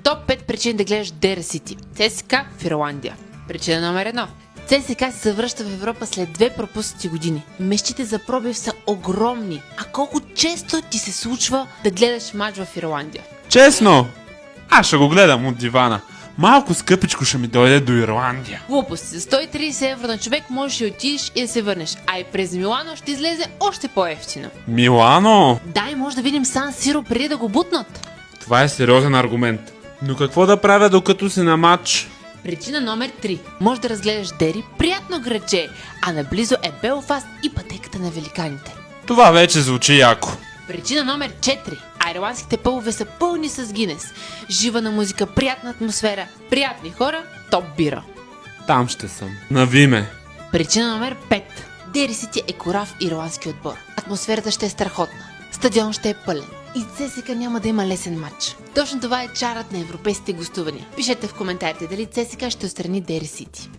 Топ 5 причини да гледаш Дери Сити. ЦСКА в Ирландия. Причина номер 1. ЦСКА се завръща в Европа след 2 пропуснати години. Мечтите за пробив са огромни. А колко често ти се случва да гледаш мач в Ирландия? Честно, аз ще го гледам от дивана. Малко скъпичко ще ми дойде до Ирландия. Глупости. За 130 евро на човек можеш да отидеш и да се върнеш. А и през Милано ще излезе още по-евтино. Милано! Дай може да видим Сан Сиро преди да го бутнат. Това е сериозен аргумент. Но какво да правя докато си на матч? Причина номер 3. Може да разгледаш Дери, приятно градче, а наблизо е Белфаст и пътеката на великаните. Това вече звучи яко. Причина номер 4. Ирландските пъбове са пълни с Гинес. Жива музика, приятна атмосфера, приятни хора, топ бира. Там ще съм. Нави ме. Причина номер 5. Дери Сити е корав ирландски отбор. Атмосферата ще е страхотна. Стадион ще е пълен. И ЦСКА няма да има лесен матч. Точно това е чарът на европейските гостувания. Пишете в коментарите дали ЦСКА ще отстрани Дери Сити.